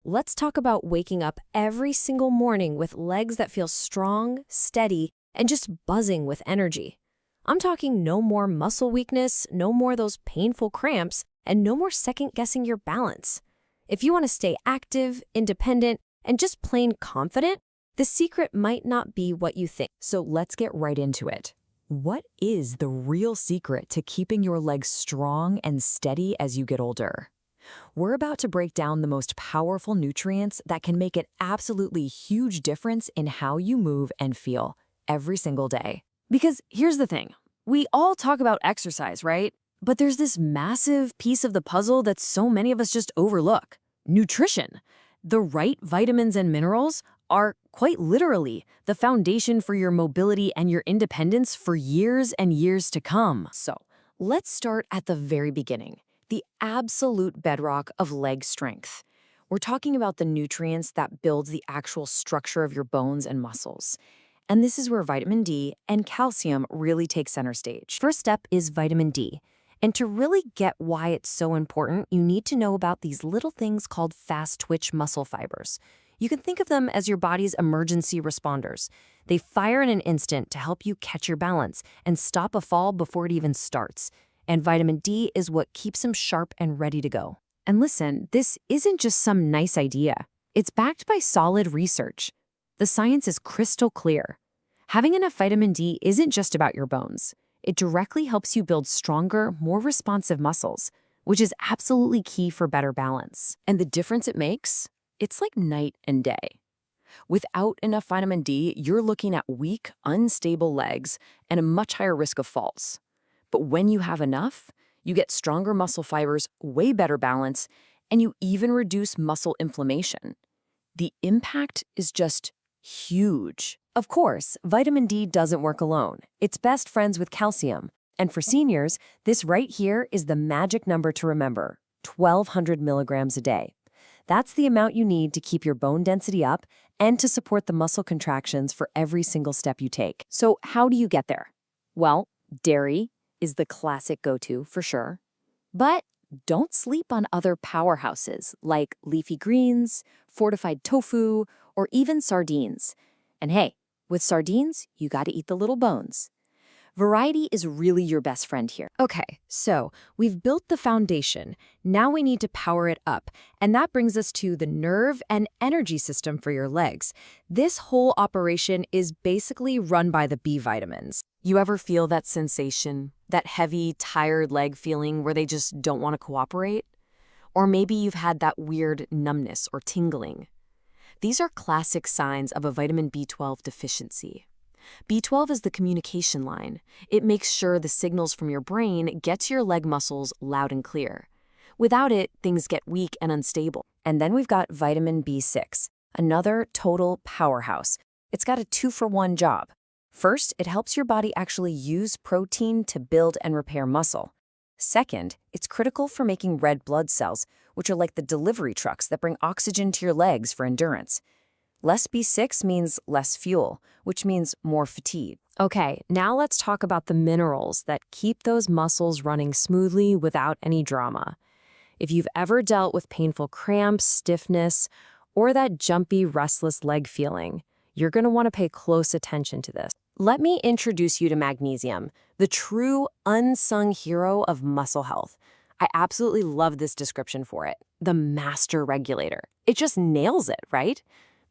Let's talk about waking up every single morning with legs that feel strong, steady, and just buzzing with energy. I'm talking no more muscle weakness, no more those painful cramps, and no more second-guessing your balance. If you want to stay active, independent, and just plain confident, the secret might not be what you think. So let's get right into it. What is the real secret to keeping your legs strong and steady as you get older? We're about to break down the most powerful nutrients that can make an absolutely huge difference in how you move and feel every single day. Because here's the thing. We all talk about exercise, right? But there's this massive piece of the puzzle that so many of us just overlook. Nutrition. The right vitamins and minerals are quite literally the foundation for your mobility and your independence for years and years to come. So let's start at the very beginning, the absolute bedrock of leg strength. We're talking about the nutrients that build the actual structure of your bones and muscles. And this is where vitamin D and calcium really take center stage. First step is vitamin D. And to really get why it's so important, you need to know about these little things called fast-twitch muscle fibers. You can think of them as your body's emergency responders. They fire in an instant to help you catch your balance and stop a fall before it even starts. And vitamin D is what keeps them sharp and ready to go. And listen, this isn't just some nice idea. It's backed by solid research. The science is crystal clear. Having enough vitamin D isn't just about your bones. It directly helps you build stronger, more responsive muscles, which is absolutely key for better balance. And the difference it makes? It's like night and day. Without enough vitamin D, you're looking at weak, unstable legs and a much higher risk of falls. But when you have enough, you get stronger muscle fibers, way better balance, and you even reduce muscle inflammation. The impact is just huge. Of course, vitamin D doesn't work alone. It's best friends with calcium. And for seniors, this right here is the magic number to remember, 1,200 milligrams a day. That's the amount you need to keep your bone density up and to support the muscle contractions for every single step you take. So how do you get there? Well, dairy is the classic go-to for sure. But don't sleep on other powerhouses like leafy greens, fortified tofu, or even sardines. And hey, with sardines, you gotta eat the little bones. Variety is really your best friend here. Okay, so we've built the foundation. Now we need to power it up. And that brings us to the nerve and energy system for your legs. This whole operation is basically run by the B vitamins. You ever feel that sensation, that heavy, tired leg feeling where they just don't want to cooperate? Or maybe you've had that weird numbness or tingling. These are classic signs of a vitamin B12 deficiency. B12 is the communication line. It makes sure the signals from your brain get to your leg muscles loud and clear. Without it, things get weak and unstable. And then we've got vitamin B6, another total powerhouse. It's got a 2-for-1 job. First, it helps your body actually use protein to build and repair muscle. Second, it's critical for making red blood cells, which are like the delivery trucks that bring oxygen to your legs for endurance. Less B6 means less fuel, which means more fatigue. Okay, now let's talk about the minerals that keep those muscles running smoothly without any drama. If you've ever dealt with painful cramps, stiffness, or that jumpy, restless leg feeling, you're going to want to pay close attention to this. Let me introduce you to magnesium, the true unsung hero of muscle health. I absolutely love this description for it, the master regulator. It just nails it, right?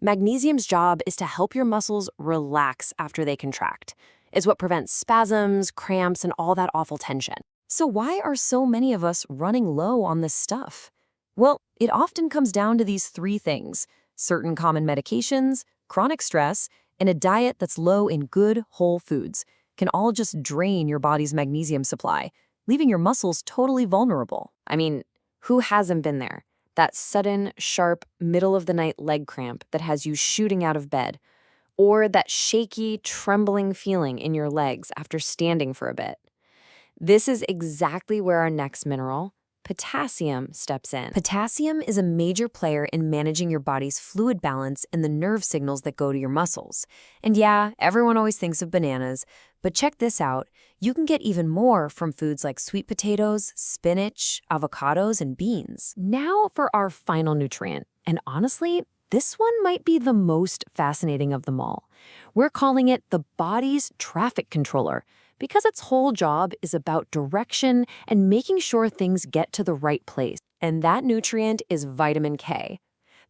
Magnesium's job is to help your muscles relax after they contract. It's what prevents spasms, cramps, and all that awful tension. So why are so many of us running low on this stuff? Well, it often comes down to these 3 things: certain common medications, chronic stress, and a diet that's low in good, whole foods can all just drain your body's magnesium supply, leaving your muscles totally vulnerable. I mean, who hasn't been there? That sudden, sharp, middle-of-the-night leg cramp that has you shooting out of bed, or that shaky, trembling feeling in your legs after standing for a bit. This is exactly where our next mineral, potassium, steps in. Potassium is a major player in managing your body's fluid balance and the nerve signals that go to your muscles. And yeah, everyone always thinks of bananas, But check this out. You can get even more from foods like sweet potatoes, spinach, avocados, and beans. Now for our final nutrient. And honestly, this one might be the most fascinating of them all. We're calling it the body's traffic controller because its whole job is about direction and making sure things get to the right place. And that nutrient is vitamin K.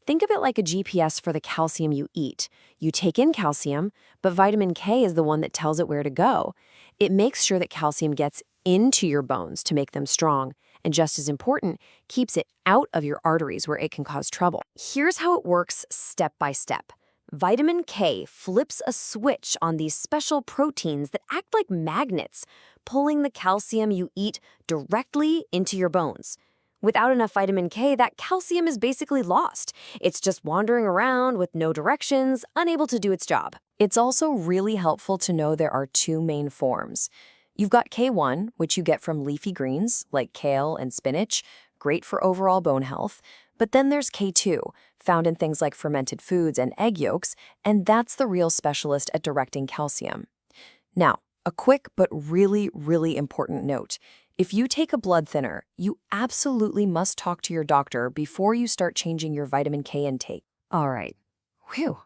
Think of it like a GPS for the calcium you eat. You take in calcium, but vitamin K is the one that tells it where to go. It makes sure that calcium gets into your bones to make them strong, and just as important, keeps it out of your arteries where it can cause trouble. Here's how it works step by step. Vitamin K flips a switch on these special proteins that act like magnets, pulling the calcium you eat directly into your bones. Without enough vitamin K, that calcium is basically lost. It's just wandering around with no directions, unable to do its job. It's also really helpful to know there are two main forms. You've got K1, which you get from leafy greens like kale and spinach, great for overall bone health. But then there's K2, found in things like fermented foods and egg yolks, and that's the real specialist at directing calcium. Now, a quick but really, really important note. If you take a blood thinner, you absolutely must talk to your doctor before you start changing your vitamin K intake. All right. Whew.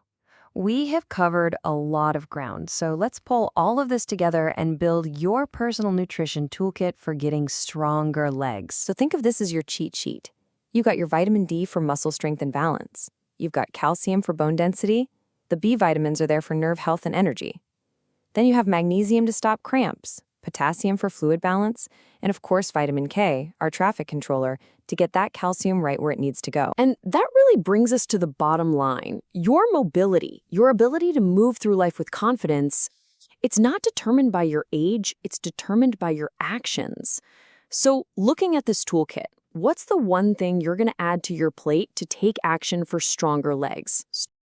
We have covered a lot of ground, so let's pull all of this together and build your personal nutrition toolkit for getting stronger legs. So think of this as your cheat sheet. You got your vitamin D for muscle strength and balance. You've got calcium for bone density. The B vitamins are there for nerve health and energy. Then you have magnesium to stop cramps, potassium for fluid balance, and of course vitamin K, our traffic controller, to get that calcium right where it needs to go. And that really brings us to the bottom line. Your mobility, your ability to move through life with confidence, it's not determined by your age, it's determined by your actions. So looking at this toolkit, what's the one thing you're going to add to your plate to take action for stronger legs?